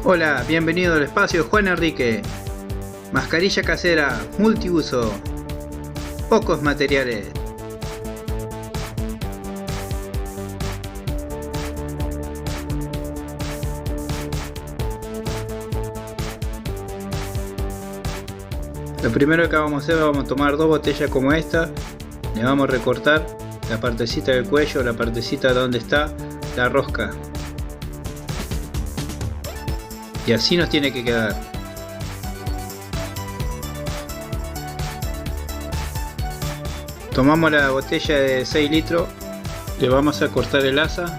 Hola, bienvenido al espacio Juan Enrique. Mascarilla casera, multiuso, pocos materiales. Lo primero que vamos a hacer, vamos a tomar dos botellas como esta, le vamos a recortar la partecita del cuello, la partecita donde está la rosca, y así nos tiene que quedar. Tomamos la botella de 6 litros, le vamos a cortar el asa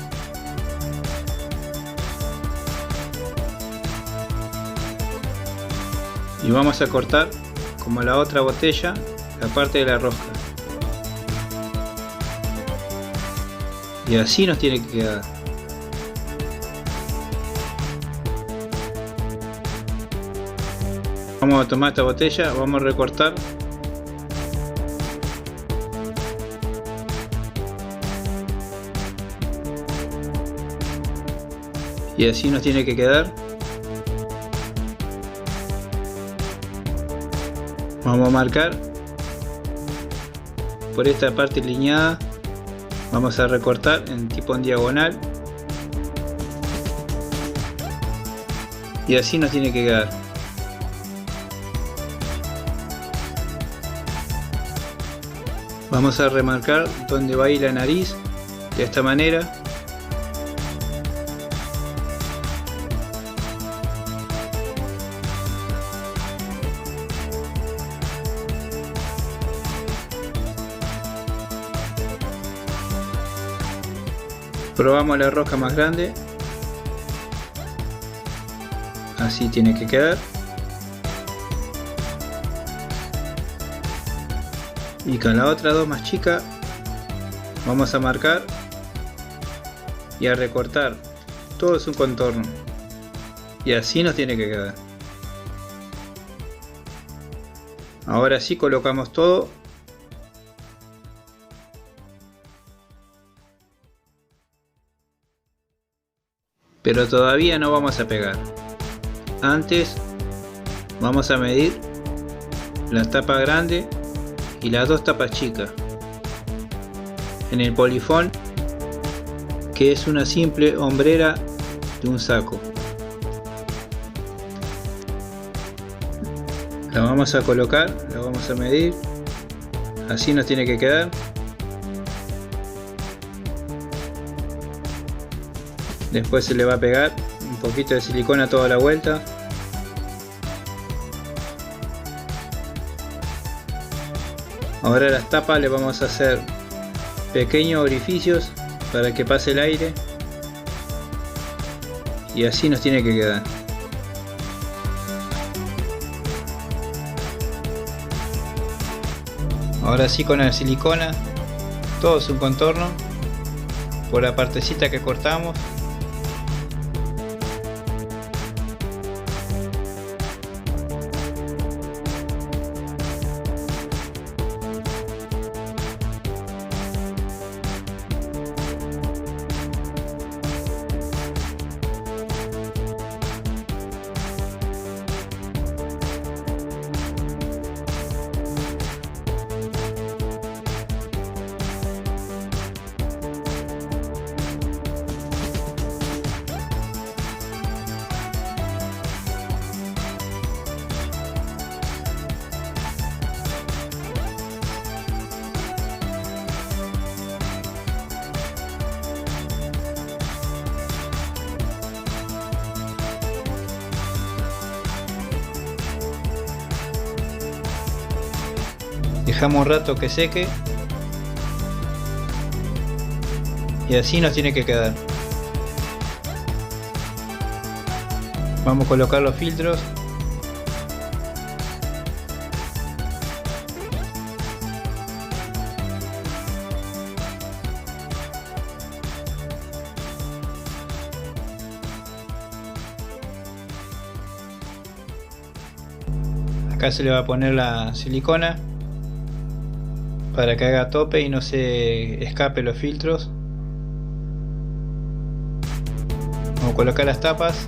y vamos a cortar, como la otra botella, la parte de la rosca, y así nos tiene que quedar. Vamos a tomar esta botella, vamos a recortar y así nos tiene que quedar. Vamos a marcar por esta parte lineada, vamos a recortar en diagonal y así nos tiene que quedar. Vamos a remarcar donde va a ir la nariz de esta manera. Probamos la rosca más grande, así tiene que quedar, y con la otra dos más chica vamos a marcar y a recortar todo su contorno, y así nos tiene que quedar. Ahora sí colocamos todo. Pero todavía no vamos a pegar. Antes vamos a medir la tapa grande y las dos tapas chicas en el polifón, que es una simple hombrera de un saco. La vamos a colocar, la vamos a medir, así nos tiene que quedar. Después se le va a pegar un poquito de silicona toda la vuelta. Ahora a las tapas le vamos a hacer pequeños orificios para que pase el aire, y así nos tiene que quedar. Ahora sí, con la silicona todo su contorno por la partecita que cortamos. Dejamos un rato que seque y así nos tiene que quedar. Vamos a colocar los filtros. Acá se le va a poner la silicona para que haga tope y no se escape los filtros. Vamos a colocar las tapas.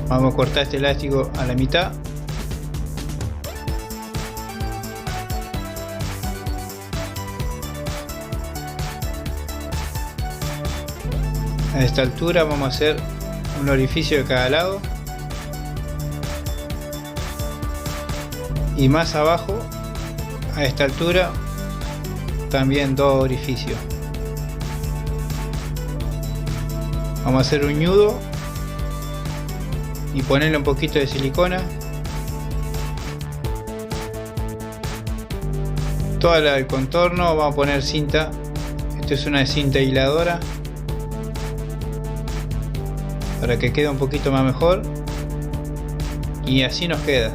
Vamos a cortar este elástico a la mitad. A esta altura vamos a hacer un orificio de cada lado. Y más abajo, a esta altura, también dos orificios. Vamos a hacer un nudo y ponerle un poquito de silicona. Toda el contorno vamos a poner cinta. Esto es una cinta hiladora para que quede un poquito más mejor, y así nos queda.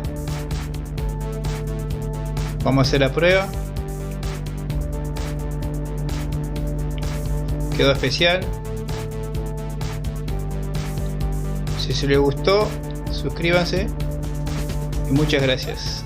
Vamos a hacer la prueba. Quedó especial. Si les gustó, suscríbanse y muchas gracias.